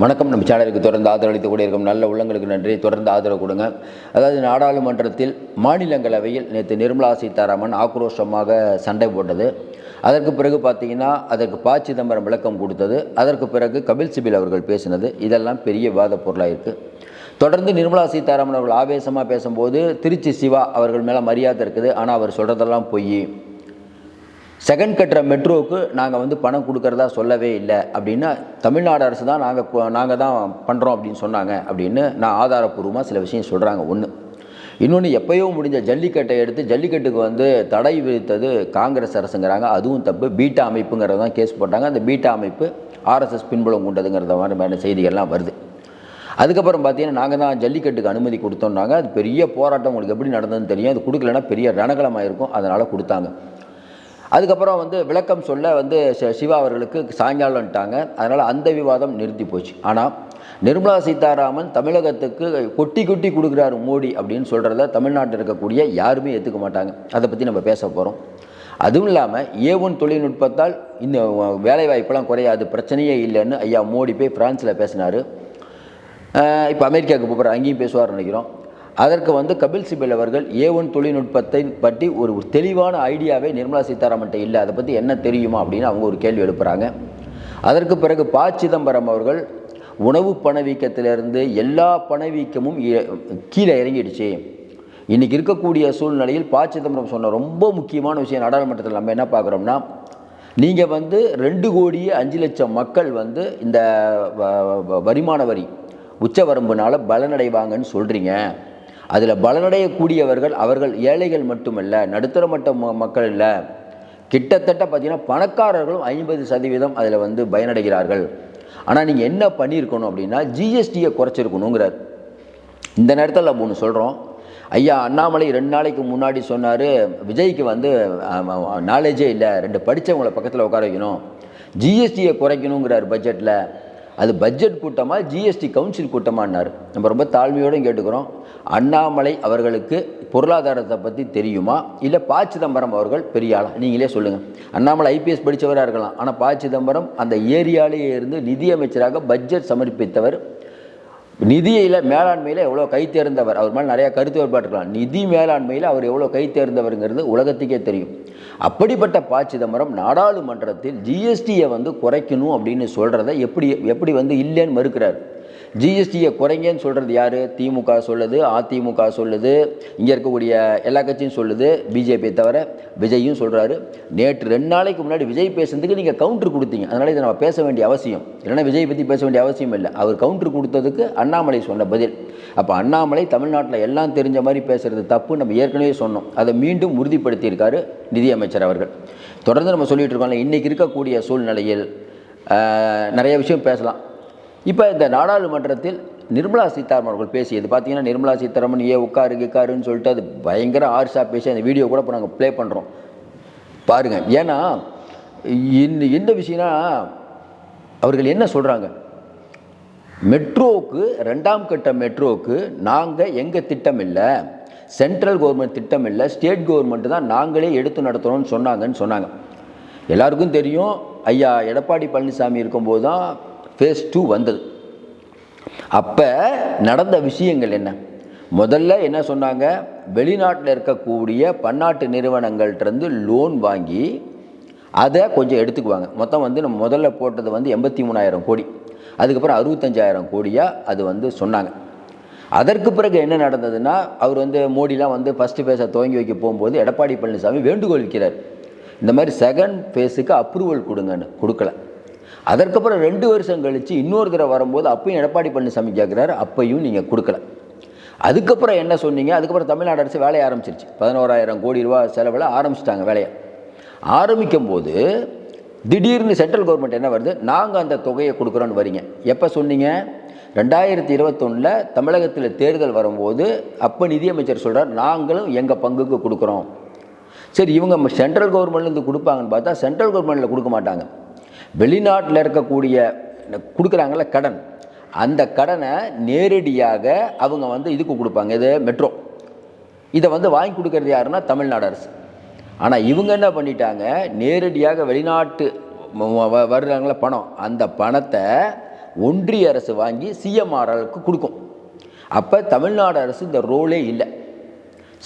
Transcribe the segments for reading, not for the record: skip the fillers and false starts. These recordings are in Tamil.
வணக்கம். நம்ம சேனலுக்கு தொடர்ந்து ஆதரவளித்து கூட இருக்கும் நல்ல உள்ளங்களுக்கு நன்றி. தொடர்ந்து ஆதரவு கொடுங்க. அதாவது நாடாளுமன்றத்தில் மாநிலங்களவையில் நேற்று நிர்மலா சீதாராமன் ஆக்ரோஷமாக சண்டை போட்டது. அதற்கு பிறகு பார்த்தீங்கன்னா அதற்கு ப. சிதம்பரம் விளக்கம் கொடுத்தது. அதற்கு பிறகு கபில் சிபில் அவர்கள் பேசினது. இதெல்லாம் பெரிய விவாத பொருளாக இருக்குது. தொடர்ந்து நிர்மலா சீதாராமன் அவர்கள் ஆவேசமாக பேசும்போது திருச்சி சிவா அவர்கள் மேலே மரியாதை இருக்குது, ஆனால் அவர் சொல்கிறதெல்லாம் பொய். செகண்ட் கட்டுற மெட்ரோவுக்கு நாங்கள் பணம் கொடுக்கறதா சொல்லவே இல்லை அப்படின்னு தமிழ்நாடு அரசு தான் நாங்கள் தான் பண்ணுறோம் அப்படின்னு சொன்னாங்க அப்படின்னு நான் ஆதாரப்பூர்வமாக சில விஷயம் சொல்கிறாங்க. இன்னொன்று, எப்போயோ முடிஞ்ச ஜல்லிக்கட்டை எடுத்து ஜல்லிக்கட்டுக்கு தடை விதித்தது காங்கிரஸ் அரசுங்கிறாங்க. அதுவும் தப்பு. பீட்டா அமைப்புங்கிறத தான் கேஸ் போட்டாங்க. அந்த பீட்டா அமைப்பு ஆர்எஸ்எஸ் பின்புலம் கொண்டதுங்கிறத மாதிரியான செய்திகள்லாம் வருது. அதுக்கப்புறம் பார்த்தீங்கன்னா நாங்கள் தான் ஜல்லிக்கட்டுக்கு அனுமதி கொடுத்தோம்னாங்க. அது பெரிய போராட்டம் உங்களுக்கு எப்படி நடந்ததுன்னு தெரியும். அது கொடுக்கலன்னா பெரிய ரணகலமாக இருக்கும். அதனால் கொடுத்தாங்க. அதுக்கப்புறம் விளக்கம் சொல்ல சிவா அவர்களுக்கு சாயங்காலம்ட்டாங்க. அதனால் அந்த விவாதம் நிறுத்தி போச்சு. ஆனால் நிர்மலா சீதாராமன் தமிழகத்துக்கு கொட்டி கொட்டி கொடுக்குறாரு மோடி அப்படின்னு சொல்கிறத தமிழ்நாட்டில் இருக்கக்கூடிய யாருமே ஏற்றுக்க மாட்டாங்க. அதை பற்றி நம்ம பேச போகிறோம். அதுவும் இல்லாமல் A1 தொழில்நுட்பத்தால் இந்த வேலைவாய்ப்பெல்லாம் குறையாது, பிரச்சனையே இல்லைன்னு ஐயா மோடி போய் ஃப்ரான்ஸில் பேசினார். இப்போ அமெரிக்காவுக்கு போகிற அங்கேயும் பேசுவார்னு நினைக்கிறோம். அதற்கு கபில் சிபில் அவர்கள் A1 தொழில்நுட்பத்தை பற்றி ஒரு தெளிவான ஐடியாவே நிர்மலா சீதாராமன்ட்ட இல்லை, அதை பற்றி என்ன தெரியுமா அப்படின்னு அவங்க ஒரு கேள்வி எழுப்புகிறாங்க. அதற்கு பிறகு ப. சிதம்பரம் அவர்கள் உணவு பணவீக்கத்திலிருந்து எல்லா பணவீக்கமும் கீழே இறங்கிடுச்சு. இன்றைக்கி இருக்கக்கூடிய சூழ்நிலையில் ப. சிதம்பரம் சொன்ன ரொம்ப முக்கியமான விஷயம் நாடாளுமன்றத்தில் நம்ம என்ன பார்க்குறோம்னா, நீங்கள் 2,05,00,000 மக்கள் இந்த வருமான வரி உச்சவரம்புனால் பலனடைவாங்கன்னு சொல்கிறீங்க. அதில் பலனடையக்கூடியவர்கள் அவர்கள் ஏழைகள் மட்டுமல்ல, நடுத்தர மட்ட மக்கள் இல்லை, கிட்டத்தட்ட பார்த்தீங்கன்னா பணக்காரர்களும் 50% அதில் பயனடைகிறார்கள். ஆனால் நீங்கள் என்ன பண்ணியிருக்கணும் அப்படின்னா ஜிஎஸ்டியை குறைச்சிருக்கணுங்கிறார். இந்த நேரத்தில் நம்ம ஒன்று சொல்கிறோம். ஐயா அண்ணாமலை 2 நாளைக்கு முன்னாடி சொன்னார், விஜய்க்கு நாலேஜே இல்லை, 2 படித்தவங்களை பக்கத்தில் உட்கார வைக்கணும், ஜிஎஸ்டியை குறைக்கணுங்கிறார் பட்ஜெட்டில். அது பட்ஜெட் கூட்டமாக ஜிஎஸ்டி கவுன்சில் கூட்டமானார். நம்ம ரொம்ப தாழ்மையோடு கேட்டுக்கிறோம். அண்ணாமலை அவர்களுக்கு பொருளாதாரத்தை பற்றி தெரியுமா, இல்லை ப. சிதம்பரம் அவர்கள் பெரிய ஆளா? நீங்களே சொல்லுங்கள். அண்ணாமலை ஐபிஎஸ் படித்தவராக இருக்கலாம், ஆனால் ப. சிதம்பரம் அந்த ஏரியாலேயே இருந்து நிதியமைச்சராக பட்ஜெட் சமர்ப்பித்தவர், நிதியில் மேலாண்மையில் எவ்வளோ கை தேர்ந்தவர். அவர் மேலே நிறையா கருத்து வேறுபாடு இருக்கலாம். நிதி மேலாண்மையில் அவர் எவ்வளோ கை தேர்ந்தவருங்கிறது உலகத்துக்கே தெரியும். அப்படிப்பட்ட ப. சிதம்பரம் நாடாளுமன்றத்தில் ஜிஎஸ்டியை குறைக்கணும் அப்படின்னு சொல்கிறத எப்படி இல்லைன்னு மறுக்கிறார். ஜிஎஸ்டியை குறைங்கன்னு சொல்கிறது யார்? திமுக சொல்லுது, அதிமுக சொல்லுது, இங்கே இருக்கக்கூடிய எல்லா கட்சியும் சொல்லுது, பிஜேபியை தவிர விஜயும் சொல்கிறாரு. நேற்று 2 நாளைக்கு முன்னாடி விஜய் பேசுறதுக்கு நீங்கள் கவுண்டர் கொடுத்தீங்க. அதனால் இதை நம்ம பேச வேண்டிய அவசியம் இல்லைன்னா விஜய் பற்றி பேச வேண்டிய அவசியம் இல்லை. அவர் கவுண்டர் கொடுத்ததுக்கு அண்ணாமலை சொன்ன பதில். அப்போ அண்ணாமலை தமிழ்நாட்டில் எல்லாம் தெரிஞ்ச மாதிரி பேசுகிறது தப்பு, நம்ம ஏற்கனவே சொன்னோம். அதை மீண்டும் உறுதிப்படுத்தியிருக்காரு நிதியமைச்சர் அவர்கள். தொடர்ந்து நம்ம சொல்லிகிட்டு இருக்கோம்ல, இன்றைக்கி இருக்கக்கூடிய சூழ்நிலையில் நிறைய விஷயம் பேசலாம். இப்போ இந்த நாடாளுமன்றத்தில் நிர்மலா சீதாராமன் அவர்கள் பேசியது பார்த்தீங்கன்னா, நிர்மலா சீதாராமன் உட்காருன்னு சொல்லிட்டு அது பயங்கர ஆர்ஷா பேசி அந்த வீடியோ கூட இப்போ நாங்கள் ப்ளே பண்ணுறோம் பாருங்கள். ஏன்னா என்ன விஷயம்னா, அவர்கள் என்ன சொல்கிறாங்க, மெட்ரோவுக்கு 2ஆம் கட்ட மெட்ரோவுக்கு நாங்கள் எங்கள் திட்டம் இல்லை, சென்ட்ரல் கவர்மெண்ட் திட்டம் இல்லை, ஸ்டேட் கவர்மெண்ட்டு தான் நாங்களே எடுத்து நடத்துகிறோன்னு சொன்னாங்க. எல்லாருக்கும் தெரியும், ஐயா எடப்பாடி பழனிசாமி இருக்கும்போது தான் ஃபேஸ் 2 வந்தது. அப்போ நடந்த விஷயங்கள் என்ன? முதல்ல என்ன சொன்னாங்க, வெளிநாட்டில் இருக்கக்கூடிய பன்னாட்டு நிறுவனங்கள்கிட்டருந்து லோன் வாங்கி அதை கொஞ்சம் எடுத்துக்குவாங்க. மொத்தம் நம்ம முதல்ல போட்டது 83,000 கோடி, அதுக்கப்புறம் 65,000 கோடியாக அது சொன்னாங்க. அதற்கு பிறகு என்ன நடந்ததுன்னா, அவர் மோடிலாம் ஃபஸ்ட்டு ஃபேஸை துவங்கி வைக்க போகும்போது எடப்பாடி பழனிசாமி வேண்டுகோள் வைக்கிறார், இந்த மாதிரி செகண்ட் ஃபேஸுக்கு அப்ரூவல் கொடுங்கன்னு. கொடுக்கல. அதற்கப்புறம் 2 வருஷம் கழித்து இன்னொரு தடவை வரும்போது அப்பையும் எடப்பாடி பழனிசாமி கேட்குறாரு, அப்பையும் நீங்கள் கொடுக்கல. அதுக்கப்புறம் என்ன சொன்னீங்க? அதுக்கப்புறம் தமிழ்நாடு அரசு வேலையை ஆரம்பிச்சிருச்சு. 11,000 கோடி ரூபா செலவில் ஆரம்பிச்சிட்டாங்க வேலையை. ஆரம்பிக்கும் போது திடீர்னு சென்ட்ரல் கவர்மெண்ட் என்ன வருது, நாங்கள் அந்த தொகையை கொடுக்குறோன்னு வரீங்க. எப்போ சொன்னீங்க? 2021 தமிழகத்தில் தேர்தல் வரும்போது அப்போ நிதியமைச்சர் சொல்கிறார், நாங்களும் எங்கள் பங்குக்கு கொடுக்குறோம். சரி, இவங்க சென்ட்ரல் கவர்மெண்ட்லேருந்து கொடுப்பாங்கன்னு பார்த்தா சென்ட்ரல் கவர்மெண்ட்டில் கொடுக்க மாட்டாங்க. வெளிநாட்டில் இருக்கக்கூடிய கொடுக்குறாங்கள கடன், அந்த கடனை நேரடியாக அவங்க இதுக்கு கொடுப்பாங்க. இது மெட்ரோ, இதை வாங்கி கொடுக்கறது யாருன்னா தமிழ்நாடு அரசு. ஆனால் இவங்க என்ன பண்ணிட்டாங்க, நேரடியாக வெளிநாட்டு வர்றாங்கள பணம், அந்த பணத்தை ஒன்றிய அரசு வாங்கி சிஎம்ஆர்எலுக்கு கொடுக்கும். அப்போ தமிழ்நாடு அரசு இந்த ரோலே இல்லை.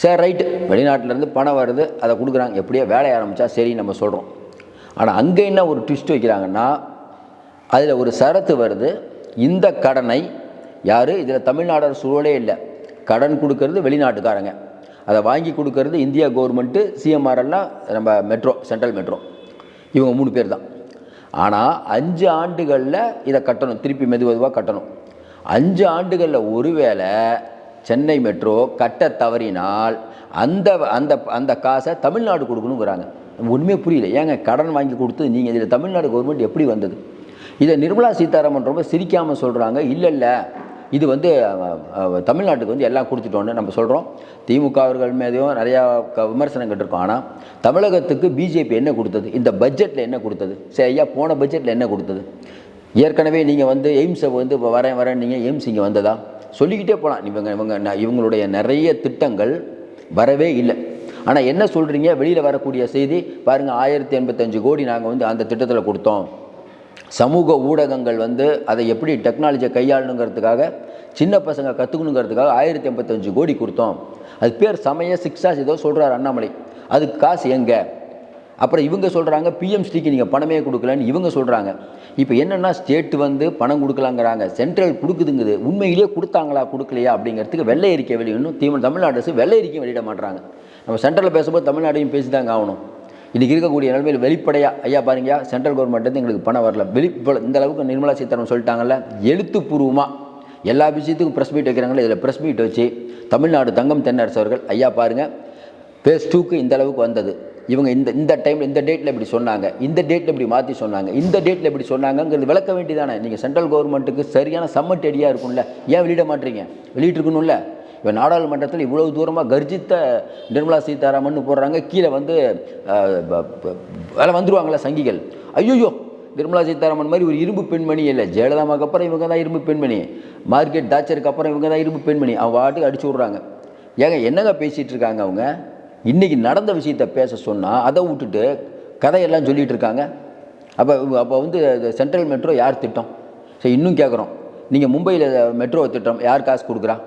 சரி ரைட்டு, வெளிநாட்டிலேருந்து பணம் வருது, அதை கொடுக்குறாங்க, எப்படியோ வேலையை ஆரம்பித்தா சரி நம்ம சொல்கிறோம். ஆனால் அங்கே என்ன ஒரு ட்விஸ்ட் வைக்கிறாங்கன்னா, அதில் ஒரு சரத்து வருது, இந்த கடனை யார், இதில் தமிழ்நாடு அரசு ரோலே இல்லை, கடன் கொடுக்கறது வெளிநாட்டுக்காரங்க, அதை வாங்கி கொடுக்கறது இந்தியா கவர்மெண்ட்டு, சிஎம்ஆர்எல்லாம் நம்ம மெட்ரோ, சென்ட்ரல் மெட்ரோ, இவங்க 3 பேர் தான். ஆனால் 5 ஆண்டுகளில் இதை கட்டணும், திருப்பி மெதுவாக கட்டணும். 5 ஆண்டுகளில் ஒருவேளை சென்னை மெட்ரோ கட்ட தவறினால் அந்த அந்த அந்த காசை தமிழ்நாடு கொடுக்கணுங்கிறாங்க. ஒன்றுமே புரியல. ஏங்க கடன் வாங்கி கொடுத்து நீங்கள் இதில் தமிழ்நாடு கவர்மெண்ட் எப்படி வந்தது? இதை நிர்மலா சீதாராமன் ரொம்ப சிரிக்காமல் சொல்கிறாங்க, இல்லை இது தமிழ்நாட்டுக்கு எல்லாம் கொடுத்துட்டோன்னு நம்ம சொல்கிறோம். திமுக அவர்கள் மீதையும் நிறையா விமர்சனங்கள் இருக்கும். ஆனால் தமிழகத்துக்கு பிஜேபி என்ன கொடுத்தது? இந்த பட்ஜெட்டில் என்ன கொடுத்தது? சரி ஐயா, போன பட்ஜெட்டில் என்ன கொடுத்தது? ஏற்கனவே நீங்கள் எய்ம்ஸை வரேன் நீங்கள் எய்ம்ஸ் இங்கே வந்ததா சொல்லிக்கிட்டே போகலாம். இவங்களுடைய நிறைய திட்டங்கள் வரவே இல்லை. ஆனால் என்ன சொல்கிறீங்க, வெளியில் வரக்கூடிய செய்தி பாருங்கள், 1085 கோடி நாங்கள் அந்த திட்டத்தில் கொடுத்தோம். சமூக ஊடகங்கள் அதை எப்படி டெக்னாலஜியை கையாளணுங்கிறதுக்காக, சின்ன பசங்க கற்றுக்கணுங்கிறதுக்காக 1085 கோடி கொடுத்தோம். அது பேர் சமய சிக்ஸாஸ் ஏதோ சொல்கிறார் அண்ணாமலை. அதுக்கு காசு எங்கே? அப்புறம் இவங்க சொல்கிறாங்க பிஎம்ஸ்டிக்கு நீங்கள் பணமே கொடுக்கலன்னு இவங்க சொல்கிறாங்க. இப்போ என்னென்னா ஸ்டேட்டு பணம் கொடுக்கலாங்கிறாங்க, சென்ட்ரல் கொடுக்குதுங்குது. உண்மையிலேயே கொடுத்தாங்களா கொடுக்கலையா அப்படிங்கிறதுக்கு வெள்ளை அறிக்கை வெளியிடணும். தமிழ்நாடு அரசு வெள்ளை அறிக்கையும் வெளியிட மாட்டுறாங்க. நம்ம சென்ட்ரலில் பேசும்போது தமிழ்நாட்டையும் பேசி தாங்க ஆகணும். இன்றைக்கி இருக்கக்கூடிய நிலைமையில் வெளிப்படையாக ஐயா பாருங்கயா, சென்ட்ரல் கவர்மெண்ட் எங்களுக்கு பணம் வரல, இந்த அளவுக்கு நிர்மலா சீதாராமன் சொல்லிட்டாங்கல்ல, எழுத்துப்பூர்வமாக எல்லா விஷயத்துக்கும் ப்ரெஸ் மீட் வைக்கிறாங்களே, இதில் ப்ரெஸ் மீட் வச்சு தமிழ்நாடு தங்கம் தென்னரசு அவர்கள் ஐயா பாருங்கள், பேஸ் 2க்கு இந்த அளவுக்கு வந்தது, இவங்க இந்த டைமில் இந்த டேட்டில் இப்படி சொன்னாங்க, இந்த டேட்டில் இப்படி மாற்றி சொன்னாங்க, இந்த டேட்டில் இப்படி சொன்னாங்கிறது விளக்க வேண்டியதானே. நீங்கள் சென்ட்ரல் கவர்மெண்ட்டுக்கு சரியான சம்மட் ஐடியா இருக்கும்ல, ஏன் வெளியிட மாட்டீங்க? வெளியிட்டிருக்கணும்ல. இப்போ நாடாளுமன்றத்தில் இவ்வளவு தூரமாக கர்ஜித்த நிர்மலா சீதாராமன் போடுறாங்க, கீழே வேலை வந்துடுவாங்களே சங்கிகள். ஐயோ, நிர்மலா சீதாராமன் மாதிரி ஒரு இரும்பு பெண்மணி இல்லை, ஜெயலலிதாவுக்கு அப்புறம் இவங்க தான் இரும்பு பெண்மணி, மார்க்கெட் தாச்சருக்கு அப்புறம் இவங்க தான் இரும்பு பெண்மணி, அவங்க வாட்டுக்கு அடிச்சு விட்றாங்க. ஏங்க என்னங்க பேசிகிட்டு இருக்காங்க அவங்க? இன்றைக்கி நடந்த விஷயத்தை பேச சொன்னால் அதை விட்டுட்டு கதையெல்லாம் சொல்லிகிட்டு இருக்காங்க. அப்போ சென்ட்ரல் மெட்ரோ யார் திட்டம்? சரி, இன்னும் கேட்குறோம், நீங்கள் மும்பையில் மெட்ரோ திட்டம் யார் காசு கொடுக்குறா?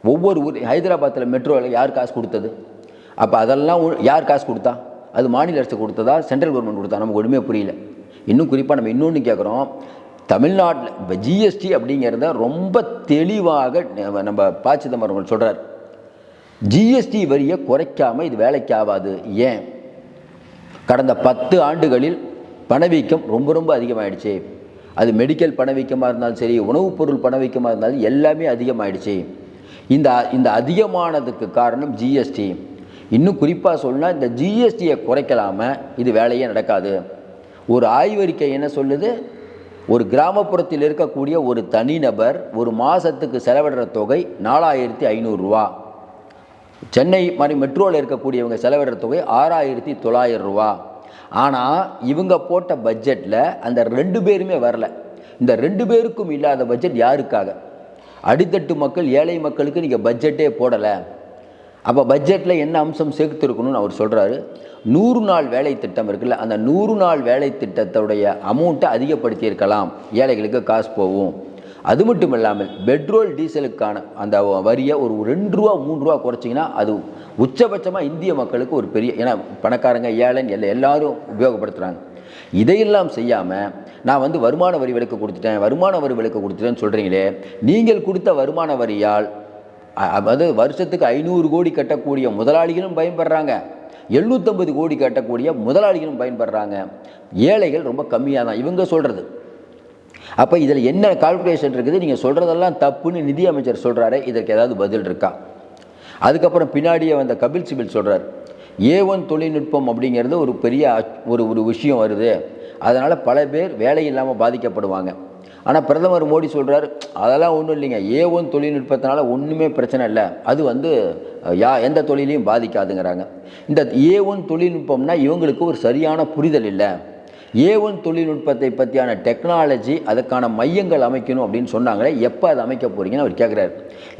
ஒவ்வொரு ஊர், ஹைதராபாத்தில் மெட்ரோவில் யார் காசு கொடுத்தது? அப்போ அதெல்லாம் யார் காசு கொடுத்தா? அது மாநில அரசு கொடுத்ததா, சென்ட்ரல் கவர்மெண்ட் கொடுத்தா? நமக்கு ஒன்றுமே புரியல. இன்னும் குறிப்பாக நம்ம இன்னொன்று கேட்குறோம், தமிழ்நாட்டில் இப்போ ஜிஎஸ்டி அப்படிங்கிறத ரொம்ப தெளிவாக நம்ம ப. சிதம்பரம் சொல்கிறார், ஜிஎஸ்டி வரியை குறைக்காமல் இது வேலைக்கு ஆகாது. ஏன்? கடந்த 10 ஆண்டுகளில் பணவீக்கம் ரொம்ப அதிகமாகிடுச்சு. அது மெடிக்கல் பணவீக்கமாக இருந்தாலும் சரி, உணவுப் பொருள் பணவீக்கமாக இருந்தாலும் எல்லாமே அதிகமாகிடுச்சு. இந்த அதிகமானதுக்கு காரணம் ஜிஎஸ்டி. இன்னும் குறிப்பாக சொன்னால் இந்த ஜிஎஸ்டியை குறைக்கலாமல் இது வேலையே நடக்காது. ஒரு ஆய்வறிக்கை என்ன சொல்லுது? ஒரு கிராமப்புறத்தில் இருக்கக்கூடிய ஒரு தனிநபர் ஒரு மாதத்துக்கு செலவிடுற தொகை 4500 ரூபா. சென்னை மாதிரி மெட்ரோவில் இருக்கக்கூடியவங்க செலவிடுற தொகை 6900 ரூபா. ஆனால் இவங்க போட்ட பட்ஜெட்டில் அந்த 2 பேருமே வரல. இந்த 2 பேருக்கும் இல்லாத பட்ஜெட் யாருக்காக? அடித்தட்டு மக்கள், ஏழை மக்களுக்கு நீங்கள் பட்ஜெட்டே போடலை. அப்போ பட்ஜெட்டில் என்ன அம்சம் சேர்த்துருக்கணும்னு அவர் சொல்கிறாரு. 100 நாள் வேலை திட்டம் இருக்குல்ல, அந்த 100 நாள் வேலை திட்டத்துடைய அமௌண்ட்டை அதிகப்படுத்தியிருக்கலாம், ஏழைகளுக்கு காசு போகும். அது மட்டும் இல்லாமல் பெட்ரோல் டீசலுக்கான அந்த வரியை ஒரு 2 ரூபா 3 ரூபா குறைச்சிங்கன்னா அது உச்சபட்சமாக இந்திய மக்களுக்கு ஒரு பெரிய, ஏன்னா பணக்காரங்க ஏழைன்னு எல்லாரும் உபயோகப்படுத்துகிறாங்க. இதையெல்லாம் செய்யாமல் நான் வருமான வரி விலக்கு கொடுத்துட்டேன்னு சொல்கிறீங்களே, நீங்கள் கொடுத்த வருமான வரியால் வருஷத்துக்கு 500 கோடி கட்டக்கூடிய முதலாளிகளும் பயன்படுறாங்க, 750 கோடி கட்டக்கூடிய முதலாளிகளும் பயன்படுறாங்க. ஏழைகள் ரொம்ப கம்மியாக தான் இவங்க சொல்கிறது. அப்போ இதில் என்ன கால்குலேஷன் இருக்குது? நீங்கள் சொல்கிறதெல்லாம் தப்புன்னு நிதி அமைச்சர் சொல்கிறாரு, இதற்கு ஏதாவது பதில் இருக்கா? அதுக்கப்புறம் பின்னாடியே வந்த கபில் சிபில் சொல்கிறார், A1 தொழில்நுட்பம் அப்படிங்கிறது ஒரு பெரிய ஒரு விஷயம் வருது, அதனால் பல பேர் வேலை இல்லாமல் பாதிக்கப்படுவாங்க. ஆனால் பிரதமர் மோடி சொல்கிறார், அதெல்லாம் ஒன்றும் இல்லைங்க, A1 தொழில்நுட்பத்தினால ஒன்றுமே பிரச்சனை இல்லை, அது எந்த தொழிலையும் பாதிக்காதுங்கிறாங்க. இந்த A1 தொழில்நுட்பம்னா இவங்களுக்கு ஒரு சரியான புரிதல் இல்லை. A1 தொழில்நுட்பத்தை பற்றியான டெக்னாலஜி, அதுக்கான மையங்கள் அமைக்கணும் அப்படின்னு சொன்னாங்களே, எப்போ அதை அமைக்க போகிறீங்கன்னு அவர் கேட்குறாரு.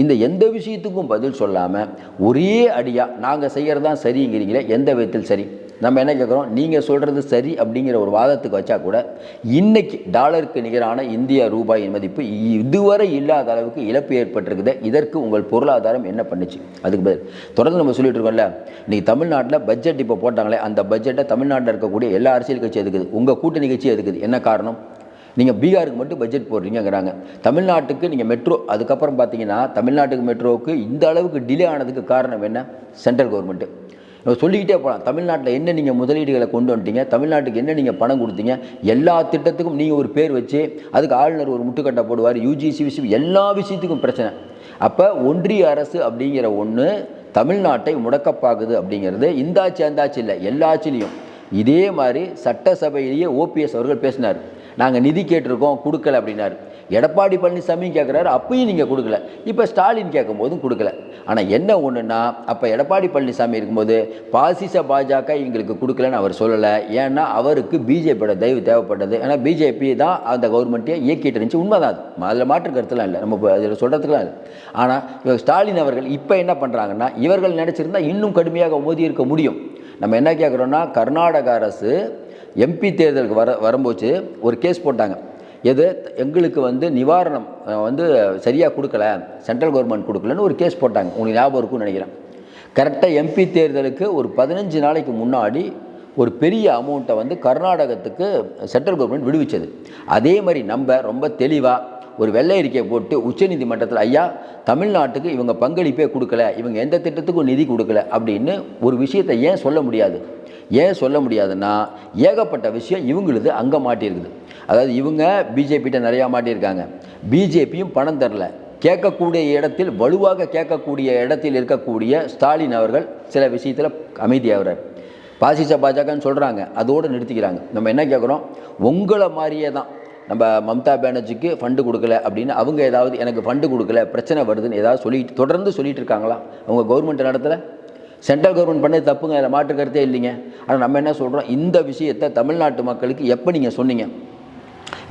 இந்த எந்த விஷயத்துக்கும் பதில் சொல்லாமல் ஒரே அடியாக நாங்கள் செய்கிறது தான் சரிங்கிறீங்களே, எந்த விதத்தில் சரி? நம்ம என்ன கேட்குறோம், நீங்கள் சொல்கிறது சரி அப்படிங்கிற ஒரு வாதத்துக்கு வச்சா கூட இன்றைக்கி டாலருக்கு நிகரான இந்திய ரூபாயின் மதிப்பு இதுவரை இல்லாத அளவுக்கு இழப்பு ஏற்பட்டிருக்குது. இதற்கு உங்கள் பொருளாதாரம் என்ன பண்ணுச்சு? அதுக்கு பதில் தொடர்ந்து நம்ம சொல்லிட்டு இருக்கோம்ல. இன்றைக்கி தமிழ்நாட்டில் பட்ஜெட் இப்போ போட்டாங்களே, அந்த பட்ஜெட்டை தமிழ்நாட்டில் இருக்கக்கூடிய எல்லா அரசியல் கட்சி எதுக்குது, உங்கள் கூட்டணி கட்சி எதுக்குது? என்ன காரணம்? நீங்கள் பீகாருக்கு மட்டும் பட்ஜெட் போடுறீங்கிறாங்க. தமிழ்நாட்டுக்கு நீங்கள் மெட்ரோ, அதுக்கப்புறம் பார்த்தீங்கன்னா தமிழ்நாட்டுக்கு மெட்ரோவுக்கு இந்த அளவுக்கு டிலே ஆனதுக்கு காரணம் என்ன? Central government. சொல்லிக்கிட்டே போகலாம். தமிழ்நாட்டில் என்ன நீங்கள் முதலீடுகளை கொண்டு வந்துட்டீங்க, தமிழ்நாட்டுக்கு என்ன நீங்கள் பணம் கொடுத்தீங்க, எல்லா திட்டத்துக்கும் நீங்கள் ஒரு பேர் வச்சு அதுக்கு ஆளுநர் ஒரு முட்டுக்கட்டை போடுவார், யூஜிசி விஷயம் எல்லா விஷயத்துக்கும் பிரச்சனை. அப்போ ஒன்றிய அரசு அப்படிங்கிற ஒன்று தமிழ்நாட்டை முடக்கப்பாகுது அப்படிங்கிறது இந்த ஆட்சி அந்த ஆட்சி இல்லை, எல்லா ஆட்சிலையும். இதே மாதிரி சட்டசபையிலேயே ஓபிஎஸ் அவர்கள் பேசினார். நாங்கள் நிதி கேட்டிருக்கோம் கொடுக்கல அப்படின்னாரு. எடப்பாடி பழனிசாமி கேட்குறாரு, அப்பயும் நீங்கள் கொடுக்கல. இப்போ ஸ்டாலின் கேட்கும் போதும் கொடுக்கல. ஆனால் என்ன ஒன்றுன்னா, அப்போ எடப்பாடி பழனிசாமி இருக்கும்போது பாசிச பாஜக எங்களுக்கு கொடுக்கலன்னு அவர் சொல்லலை. ஏன்னா அவருக்கு பிஜேபியோட தயவு தேவைப்பட்டது. ஏன்னா பிஜேபி தான் அந்த கவர்மெண்ட்டே இயக்கிட்டு இருந்துச்சு. உண்மைதான், அது அதில் மாற்று கருத்துலாம் இல்லை, நம்ம அதில் சொல்கிறதுக்குலாம் இல்லை. ஆனால் இவர் ஸ்டாலின் அவர்கள் இப்போ என்ன பண்ணுறாங்கன்னா, இவர்கள் நினச்சிருந்தால் இன்னும் கடுமையாக மோதி இருக்க முடியும். நம்ம என்ன கேட்குறோன்னா, கர்நாடக அரசு எம்பி தேர்தலுக்கு வரும்போது ஒரு கேஸ் போட்டாங்க. எது எங்களுக்கு நிவாரணம் சரியாக கொடுக்கல, சென்ட்ரல் கவர்மெண்ட் கொடுக்கலன்னு ஒரு கேஸ் போட்டாங்க. உங்களுக்கு ஞாபகம் இருக்கும்னு நினைக்கிறேன். கரெக்டாக எம்பி தேர்தலுக்கு ஒரு 15 நாளைக்கு முன்னாடி ஒரு பெரிய அமௌண்ட்டை கர்நாடகத்துக்கு சென்ட்ரல் கவர்மெண்ட் விடுவிச்சது. அதே மாதிரி நம்ம ரொம்ப தெளிவாக ஒரு வெள்ளை அறிக்கையை போட்டு உச்சநீதிமன்றத்தில், ஐயா தமிழ்நாட்டுக்கு இவங்க பங்களிப்பே கொடுக்கல, இவங்க எந்த திட்டத்துக்கும் நிதி கொடுக்கல அப்படின்னு ஒரு விஷயத்தை ஏன் சொல்ல முடியாது? ஏன் சொல்ல முடியாதுன்னா, ஏகப்பட்ட விஷயம் இவங்களுது அங்கே மாட்டியிருக்குது. அதாவது இவங்க பிஜேபிகிட்ட நிறையா மாட்டியிருக்காங்க. பிஜேபியும் பணம் தரல. கேட்கக்கூடிய இடத்தில், வலுவாக கேட்கக்கூடிய இடத்தில் இருக்கக்கூடிய ஸ்டாலின் அவர்கள் சில விஷயத்தில் அமைதியாகிறார். பாசிச பாஜகன்னு சொல்கிறாங்க, அதோடு நிறுத்திக்கிறாங்க. நம்ம என்ன கேட்குறோம், உங்களை மாதிரியே தான் நம்ம மம்தா பானர்ஜிக்கு ஃபண்டு கொடுக்கல அப்படின்னு அவங்க ஏதாவது எனக்கு ஃபண்டு கொடுக்கல பிரச்சனை வருதுன்னு ஏதாவது தொடர்ந்து சொல்லிட்டு இருக்காங்களா? அவங்க கவர்மெண்ட் நடத்தலை. சென்ட்ரல் கவர்மெண்ட் பண்ணது தப்புங்க, அதில் மாற்று கருத்தே இல்லைங்க. ஆனால் நம்ம என்ன சொல்கிறோம், இந்த விஷயத்தை தமிழ்நாட்டு மக்களுக்கு எப்போ நீங்கள் சொன்னீங்க?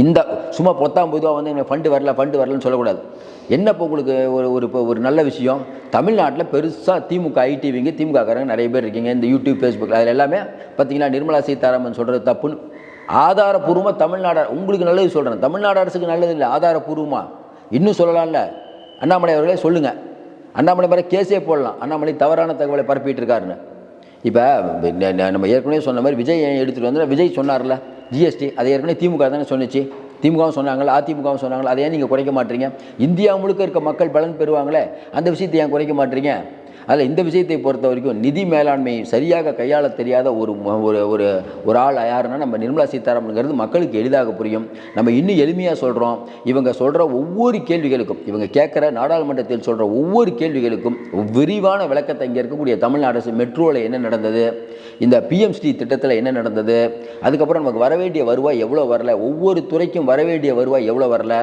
இந்த சும்மா பொத்தாம் பொதுவாக எங்களுக்கு ஃபண்டு வரலன்னு சொல்லக்கூடாது. என்ன இப்போ உங்களுக்கு ஒரு நல்ல விஷயம், தமிழ்நாட்டில் பெருசாக திமுக ஐடிவிங்க திமுகக்காரங்க நிறைய பேர் இருக்கீங்க. இந்த யூடியூப் ஃபேஸ்புக் அதில் எல்லாமே பார்த்தீங்கன்னா நிர்மலா சீதாராமன் சொல்கிறது தப்புன்னு ஆதாரப்பூர்வமாக தமிழ்நாடு உங்களுக்கு நல்லது சொல்கிறேன், தமிழ்நாடு அரசுக்கு நல்லது இல்லை. ஆதாரப்பூர்வமாக இன்னும் சொல்லலாம்ல, அண்ணாமலை அவர்களே சொல்லுங்கள். அண்ணாமலை மாதிரி கேஸே போடலாம், அண்ணாமலை தவறான தகவலை பரப்பிட்டு இருக்காருன்னு. இப்போ நம்ம ஏற்கனவே சொன்ன மாதிரி விஜய் எடுத்துகிட்டு வந்து விஜய் சொன்னார்ல ஜிஎஸ்டி, அதை ஏற்கனவே திமுக தானே சொன்னிச்சு. திமுகவும் சொன்னாங்களா, அதிமுகவும் சொன்னாங்களா, அதை ஏன் நீங்கள் குறைக்க மாட்டீங்க? இந்தியா முழுக்க இருக்க மக்கள் பலன் பெறுவாங்களே, அந்த விஷயத்தை ஏன் குறைக்க மாட்டீங்க? அதில் இந்த விஷயத்தை பொறுத்த வரைக்கும் நிதி மேலாண்மை சரியாக கையாள தெரியாத ஒரு ஆள் யாருன்னா நம்ம நிர்மலா சீதாராமனுங்கிறது மக்களுக்கு எளிதாக புரியும். நம்ம இன்னும் எளிமையாக சொல்கிறோம். இவங்க சொல்கிற ஒவ்வொரு கேள்விகளுக்கும், இவங்க கேட்குற நாடாளுமன்றத்தில் சொல்கிற ஒவ்வொரு கேள்விகளுக்கும் விரிவான விளக்கத்தை இங்கே இருக்கக்கூடிய தமிழ்நாடு அரசு மெட்ரோவில் என்ன நடந்தது, இந்த பிஎம்ஸ்டி திட்டத்தில் என்ன நடந்தது, அதுக்கப்புறம் நமக்கு வரவேண்டிய வருவாய் எவ்வளோ வரல, ஒவ்வொரு துறைக்கும் வரவேண்டிய வருவாய் எவ்வளோ வரல,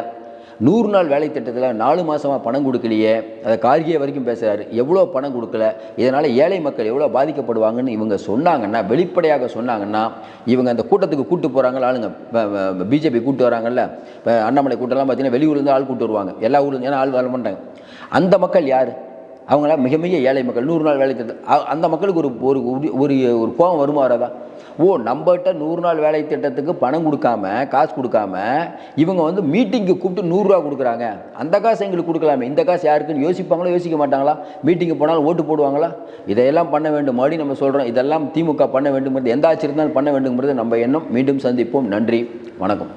100 நாள் வேலை திட்டத்தில் 4 மாதமாக பணம் கொடுக்கலையே, அதை கார்கே வரைக்கும் பேசுகிறாரு, எவ்வளோ பணம் கொடுக்கல, இதனால் ஏழை மக்கள் எவ்வளோ பாதிக்கப்படுவாங்கன்னு இவங்க சொன்னாங்கன்னா, வெளிப்படையாக சொன்னாங்கன்னா, இவங்க அந்த கூட்டத்துக்கு கூட்டு போகிறாங்கள ஆளுங்க, பிஜேபி கூட்டு வராங்கல்ல, இப்போ அண்ணாமலை கூட்டம்லாம் பார்த்தீங்கன்னா வெளியூர்லேருந்து ஆள் கூட்டு வருவாங்க, எல்லா ஊர்லேருந்து, ஏன்னா ஆள் வேலை பண்ணுறாங்க. அந்த மக்கள் யார்? அவங்களாம் மிக மிக ஏழை மக்கள். 100 நாள் வேலை திட்டம், அந்த மக்களுக்கு ஒரு கோபம் வருமா வராதா? நம்மகிட்ட 100 நாள் வேலை திட்டத்துக்கு பணம் கொடுக்காம, காசு கொடுக்காம இவங்க மீட்டிங்கு கூப்பிட்டு 100 ரூபா கொடுக்குறாங்க, அந்த காசு எங்களுக்கு கொடுக்கலாமே, இந்த காசு யாருக்குன்னு யோசிப்பாங்களா, யோசிக்க மாட்டாங்களா? மீட்டிங்கு போனாலும் ஓட்டு போடுவாங்களா? இதையெல்லாம் பண்ண வேண்டும். மறுபடியும் நம்ம சொல்கிறோம், இதெல்லாம் திமுக பண்ண வேண்டுங்கிறது, எந்த ஆட்சி இருந்தாலும் பண்ண வேண்டுங்கிறது நம்ம எண்ணம். மீண்டும் சந்திப்போம். நன்றி, வணக்கம்.